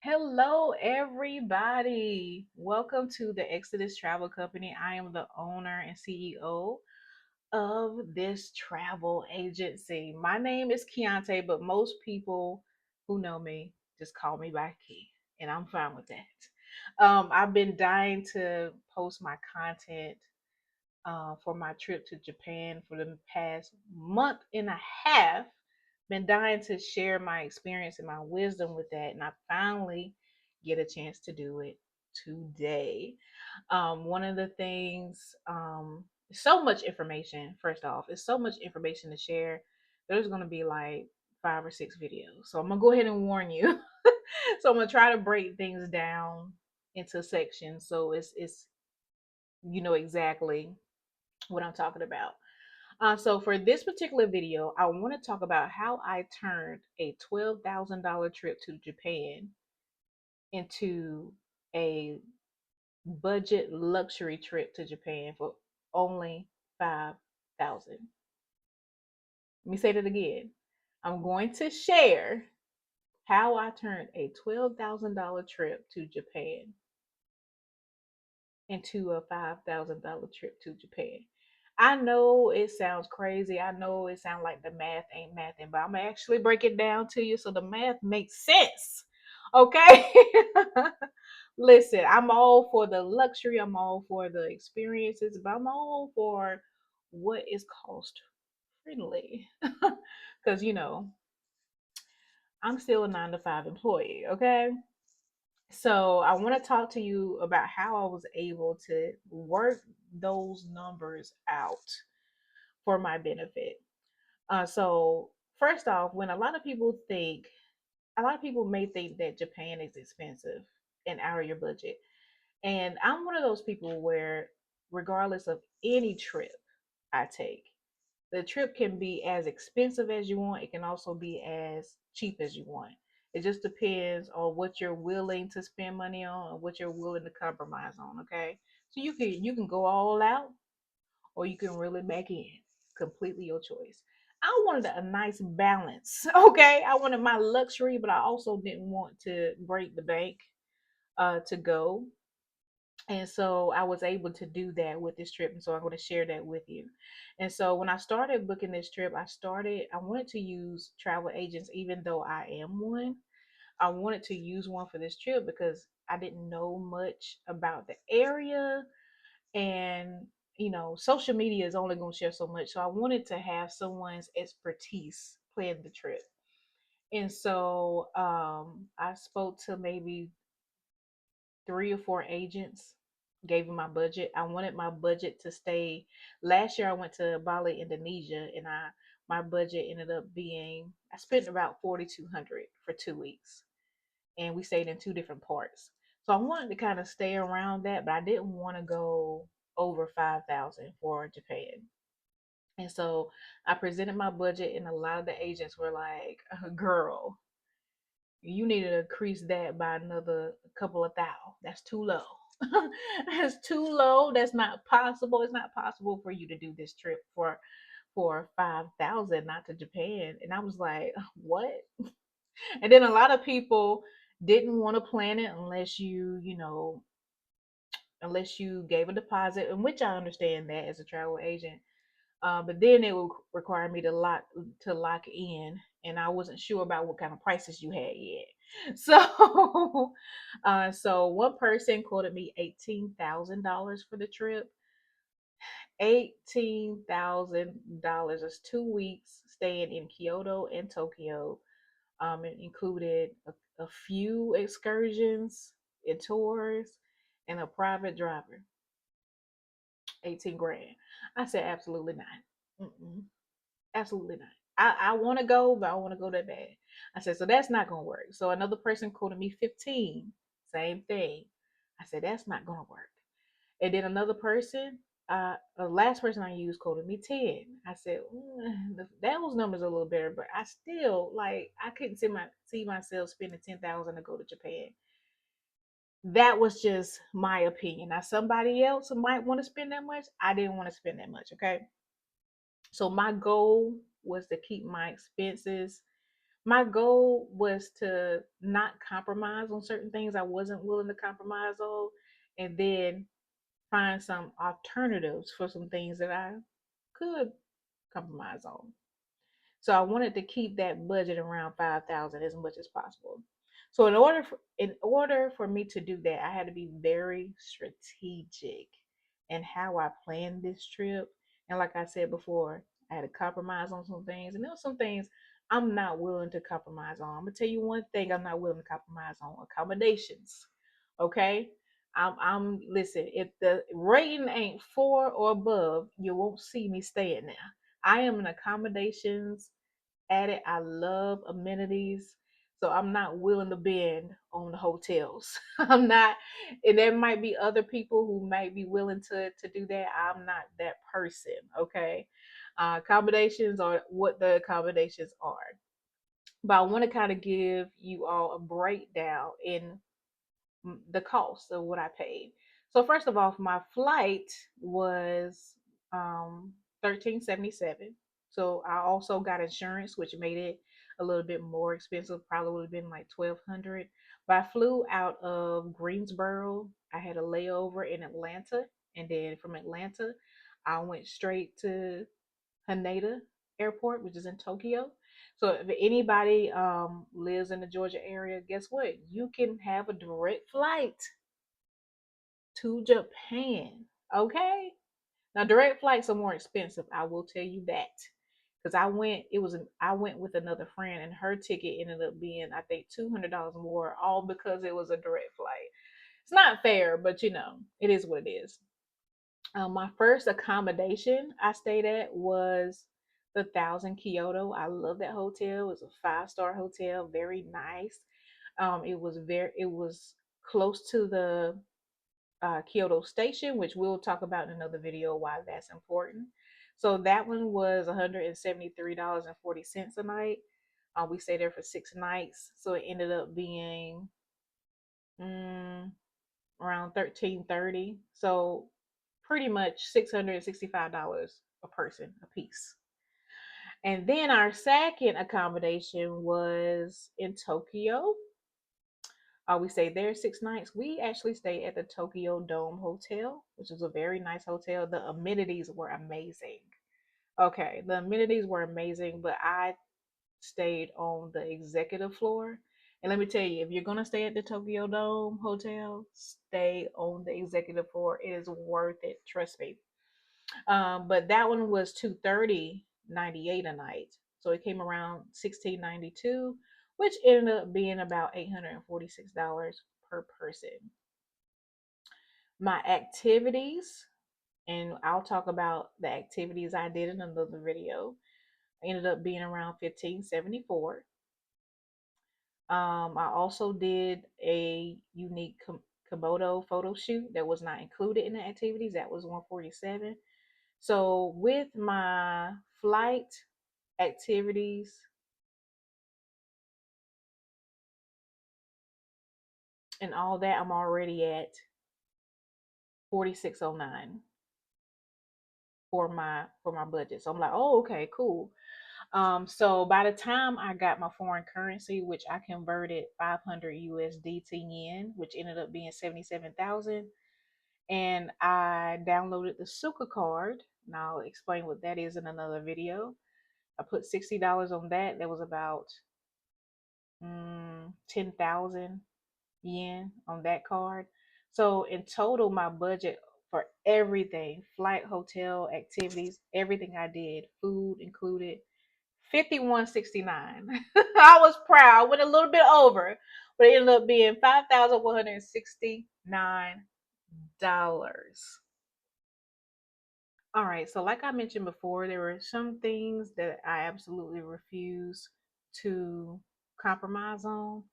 Hello, everybody. Welcome to the Exodus Travel Company. I am the owner and CEO of this travel agency. My name is Keontae, but most people who know me just call me by Key, and I'm fine with that. I've been dying to post my content for my trip to Japan for the past month and a half. Been dying to share my experience and my wisdom with that, and I finally get a chance to do it today. One of the things, so much information. First off, it's so much information to share. There's gonna be like 5 or 6 videos, so I'm gonna go ahead and warn you. So I'm gonna try to break things down into sections so it's you know exactly what I'm talking about. So for this particular video, I want to talk about how I turned a $12,000 trip to Japan into a budget luxury trip to Japan for only 5,000. Let me say that again. I'm going to share how I turned a $12,000 trip to Japan into a $5,000 trip to Japan. I know it sounds crazy. I know it sounds like the math ain't mathing, but I'm gonna actually break it down to you so the math makes sense. Okay? Listen, I'm all for the luxury, I'm all for the experiences, but I'm all for what is cost friendly. Because, I'm still a 9 to 5 employee, okay? So I want to talk to you about how I was able to work those numbers out for my benefit. So first off, when a lot of people may think that Japan is expensive and out of your budget. And I'm one of those people where, regardless of any trip I take, the trip can be as expensive as you want. It can also be as cheap as you want. It just depends on what you're willing to spend money on and what you're willing to compromise on. Okay, so you can go all out or you can reel it back in. Completely your choice. I wanted a nice balance. Okay, I wanted my luxury, but I also didn't want to break the bank to go. And so I was able to do that with this trip. And so I'm going to share that with you. And so when I started booking this trip, I wanted to use travel agents, even though I am one. I wanted to use one for this trip because I didn't know much about the area. And, social media is only going to share so much. So I wanted to have someone's expertise plan the trip. And so I spoke to maybe 3 or 4 agents, gave them my budget. I wanted my budget to stay. Last year I went to Bali, Indonesia, and my budget ended up being I spent about 4,200 for 2 weeks, and we stayed in two different parts. So I wanted to kind of stay around that, but I didn't want to go over 5,000 for Japan. And so I presented my budget, and a lot of the agents were like, "Girl, you need to increase that by another couple of thou. That's too low. That's too low. That's not possible. It's not possible for you to do this trip for 5,000, not to Japan." And I was like, what? And then a lot of people didn't want to plan it unless you gave a deposit, in which I understand that as a travel agent. But then it would require me to lock in, and I wasn't sure about what kind of prices you had yet. So, so one person quoted me $18,000 for the trip. $18,000 is 2 weeks staying in Kyoto and Tokyo. It included a few excursions and tours and a private driver. 18 grand. I said absolutely not. Mm-mm. Absolutely not. I want to go, but I want to go that bad. I said, so that's not going to work. So another person quoted me 15, same thing. I said, that's not going to work. And then another person, the last person I used quoted me 10. I said, those numbers are a little better, but I still, like, I couldn't see myself spending 10,000 to go to Japan. That was just my opinion. Now, somebody else might want to spend that much. I didn't want to spend that much, okay? So my goal was to keep my expenses My goal was to not compromise on certain things I wasn't willing to compromise on, and then find some alternatives for some things that I could compromise on. So I wanted to keep that budget around 5,000 as much as possible. So in order for me to do that, I had to be very strategic in how I planned this trip. And like I said before, I had to compromise on some things, and there were some things I'm not willing to compromise on. I'm gonna tell you one thing I'm not willing to compromise on: accommodations. Okay. I'm listen, if the rating ain't 4 or above, you won't see me staying there. I am an accommodations addict. I love amenities. So I'm not willing to bend on the hotels. I'm not, and there might be other people who might be willing to do that. I'm not that person. Okay. Accommodations are what the accommodations are. But I want to kind of give you all a breakdown in the cost of what I paid. So first of all, my flight was 1377. So I also got insurance, which made it a little bit more expensive. Probably would have been like 1200. But I flew out of Greensboro. I had a layover in Atlanta, and then from Atlanta, I went straight to Haneda Airport, which is in Tokyo. So if anybody lives in the Georgia area, guess what? You can have a direct flight to Japan. Okay. Now direct flights are more expensive. I will tell you that. Because I went with another friend, and her ticket ended up being, I think, $200 more, all because it was a direct flight. It's not fair, but it is what it is. My first accommodation I stayed at was the Thousand Kyoto. I love that hotel. It was a 5-star hotel, very nice. It was close to the Kyoto station, which we'll talk about in another video why that's important. So that one was $173.40 a night. We stayed there for 6 nights, so it ended up being mm, around 1330. So pretty much $665 a person a piece. And then our second accommodation was in Tokyo. We stayed there 6 nights. We actually stayed at the Tokyo Dome Hotel, which is a very nice hotel. The amenities were amazing. Okay, the amenities were amazing, but I stayed on the executive floor. And let me tell you, if you're gonna stay at the Tokyo Dome Hotel, stay on the executive floor. It is worth it. Trust me. But that one was 230.98 a night. So it came around 1692, which ended up being about $846 per person. My activities, and I'll talk about the activities I did in another video, ended up being around 1574. I also did a unique Komodo photo shoot that was not included in the activities. That was 147. So with my flight activities and all that, I'm already at 4609 for my budget. So I'm like, oh, okay, cool. So by the time I got my foreign currency, which I converted 500 USD to yen, which ended up being 77,000, and I downloaded the Suka card. And I'll explain what that is in another video. I put $60 on that. That was about 10,000 yen on that card. So in total, my budget for everything, flight, hotel, activities, everything I did, food included, 5169. I was proud. I went a little bit over, but it ended up being $5,169. All right, so like I mentioned before, there were some things that I absolutely refuse to compromise on,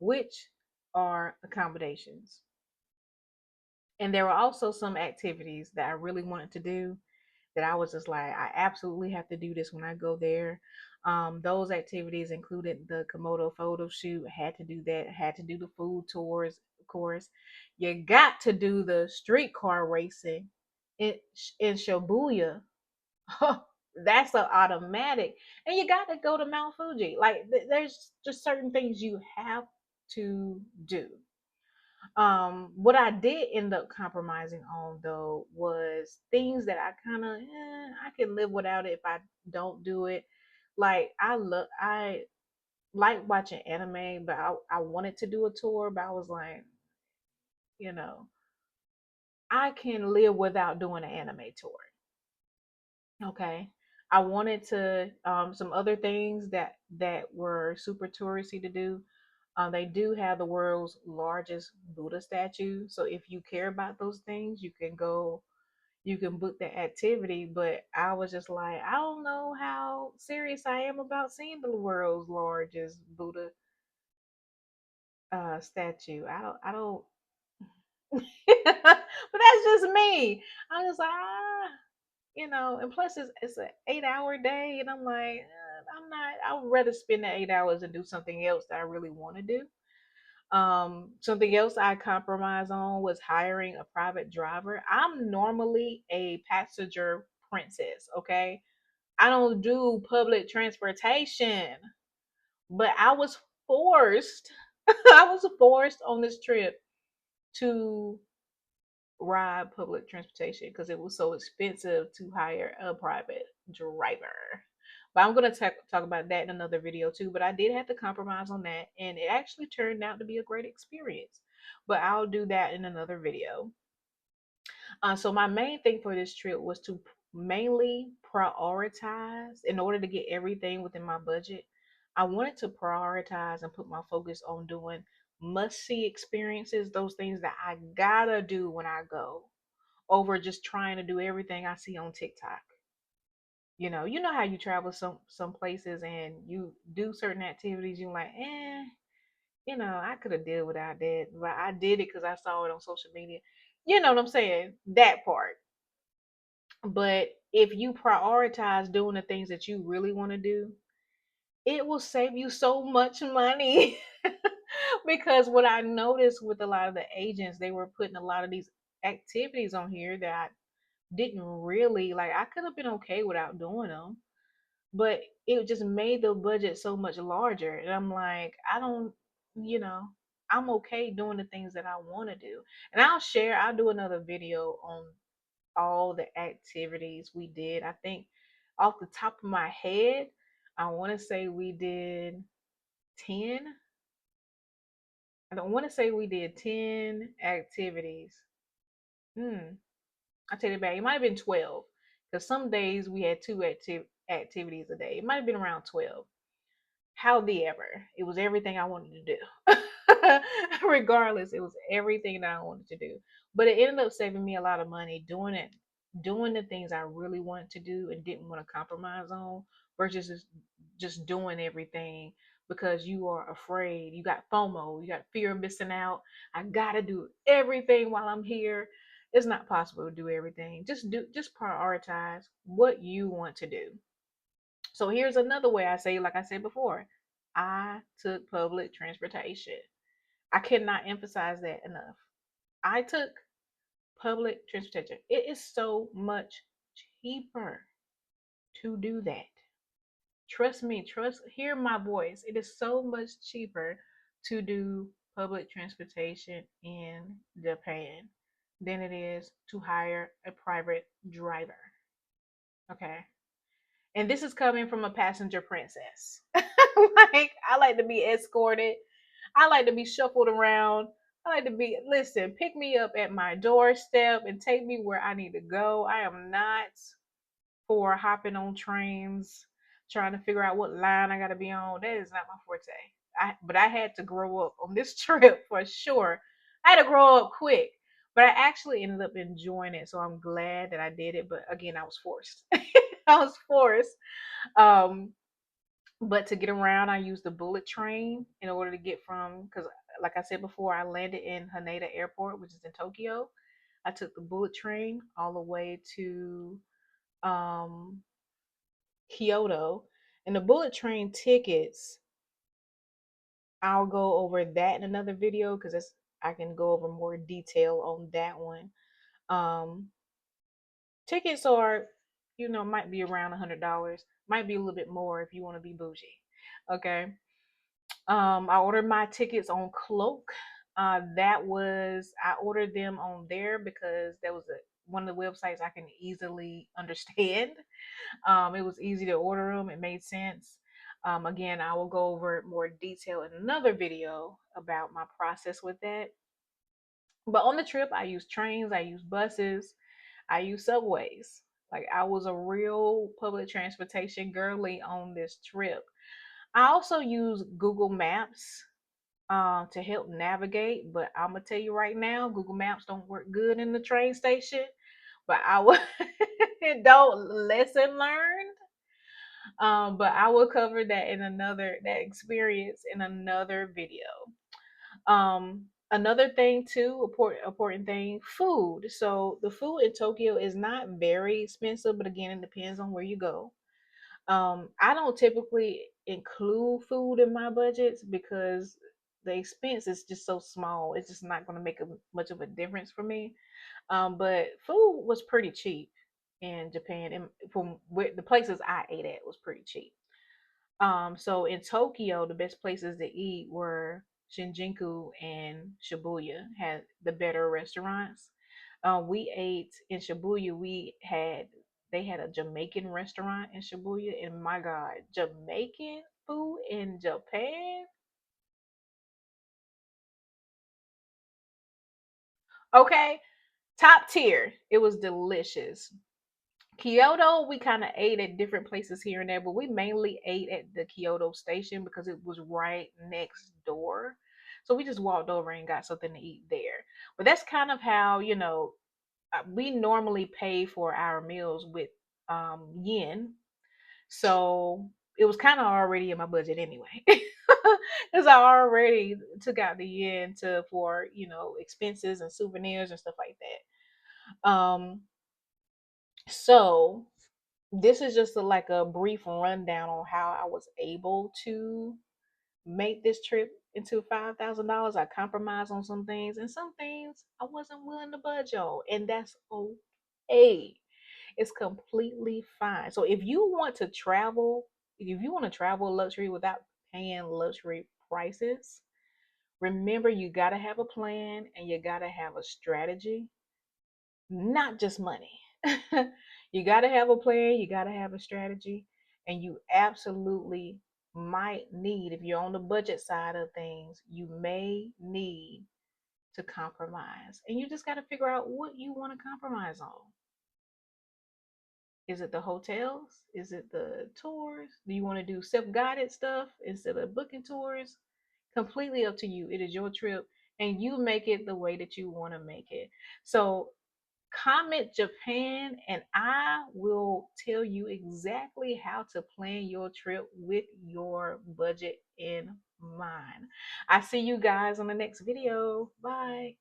which are accommodations. And there were also some activities that I really wanted to do that I was just like, I absolutely have to do this when I go there. Those activities included the Komodo photo shoot. I had to do that. I had to do the food tours, of course. You got to do the streetcar racing in Shibuya. That's an automatic. And you got to go to Mount Fuji. Like there's just certain things you have to do. What I did end up compromising on though was things that I kind of I can live without it if I don't do it. Like I like watching anime, but I wanted to do a tour, but I was like, you know, I can live without doing an anime tour. Okay. I wanted to some other things that were super touristy to do. They do have the world's largest Buddha statue. So if you care about those things, you can go, you can book the activity. But I was just like, I don't know how serious I am about seeing the world's largest Buddha statue. I don't but that's just me. I'm just like, and plus it's an 8 hour day, and I'm like, I'm not. I would rather spend that 8 hours and do something else that I really want to do. Something else I compromise on was hiring a private driver. I'm normally a passenger princess, okay? I don't do public transportation, but I was forced. I was forced on this trip to ride public transportation because it was so expensive to hire a private driver. But I'm going to talk about that in another video too. But I did have to compromise on that, and it actually turned out to be a great experience. But I'll do that in another video. So my main thing for this trip was to mainly prioritize in order to get everything within my budget. I wanted to prioritize and put my focus on doing must see experiences, those things that I gotta do when I go, over just trying to do everything I see on TikTok. You know how you travel some places and you do certain activities, you're like, I could have did without that, but I did it because I saw it on social media. You know what I'm saying? That part. But if you prioritize doing the things that you really want to do, it will save you so much money. Because what I noticed with a lot of the agents, they were putting a lot of these activities on here that I didn't really like. I could have been okay without doing them, but it just made the budget so much larger. And I'm like, I don't, you know, I'm okay doing the things that I want to do. And I'll do another video on all the activities we did. I think off the top of my head, I want to say we did 10. I don't want to say we did 10 activities. Hmm. I take it back. It might have been 12 because some days we had two activities a day. It might have been around 12. However, it was everything I wanted to do. Regardless, it was everything that I wanted to do. But it ended up saving me a lot of money doing it, doing the things I really wanted to do and didn't want to compromise on, versus just doing everything because you are afraid. You got FOMO, you got fear of missing out. I gotta do everything while I'm here. It's not possible to do everything. Just prioritize what you want to do. So here's another way I say, like I said before, I took public transportation. I cannot emphasize that enough. I took public transportation. It is so much cheaper to do that. Trust me, hear my voice. It is so much cheaper to do public transportation in Japan than it is to hire a private driver. Okay. And this is coming from a passenger princess. Like, I like to be escorted. I like to be shuffled around. I like to be, listen, pick me up at my doorstep and take me where I need to go. I am not for hopping on trains, trying to figure out what line I got to be on. That is not my forte. But I had to grow up on this trip for sure. I had to grow up quick, but I actually ended up enjoying it. So I'm glad that I did it. But again, I was forced. I was forced. Um, but to get around, I used the bullet train in order to get from, because like I said before, I landed in Haneda Airport, which is in Tokyo. I took the bullet train all the way to um, Kyoto. And the bullet train tickets, I'll go over that in another video because I can go over more detail on that one. Um, Tickets are, might be around $100. Might be a little bit more if you want to be bougie. Okay. I ordered my tickets on Cloak. I ordered them on there because that was one of the websites I can easily understand. It was easy to order them. It made sense. Again, I will go over more detail in another video about my process with that. But on the trip, I used trains, I used buses, I used subways. Like I was a real public transportation girly on this trip. I also use Google Maps to help navigate, but I'm gonna tell you right now, Google Maps don't work good in the train station. But I will don't lesson learned. But I will cover that experience in another video. Another thing too, important thing, food. So the food in Tokyo is not very expensive, but again, it depends on where you go. I don't typically include food in my budgets because the expense is just so small. It's just not going to make much of a difference for me. But food was pretty cheap in Japan, and from the places I ate at was pretty cheap. So in Tokyo, the best places to eat were Shinjuku and Shibuya had the better restaurants. We ate in Shibuya. They had a Jamaican restaurant in Shibuya, and my God, Jamaican food in Japan. Okay, top tier. It was delicious. Kyoto, we kind of ate at different places here and there, but we mainly ate at the Kyoto station because it was right next door. So we just walked over and got something to eat there. But that's kind of how, we normally pay for our meals with yen. So it was kind of already in my budget anyway. Because I already took out the yen for, expenses and souvenirs and stuff like that. So this is just like a brief rundown on how I was able to make this trip into $5,000. I compromised on some things, and some things I wasn't willing to budge on, and that's okay. It's completely fine. So if you want to travel luxury without paying luxury prices, remember you got to have a plan and you got to have a strategy, not just money. You got to have a plan, you got to have a strategy, and you absolutely might need, if you're on the budget side of things, you may need to compromise. And you just got to figure out what you want to compromise on. Is it the hotels? Is it the tours? Do you want to do self guided stuff instead of booking tours? Completely up to you. It is your trip, and you make it the way that you want to make it. So comment Japan and I will tell you exactly how to plan your trip with your budget in mind. I see you guys on the next video. Bye.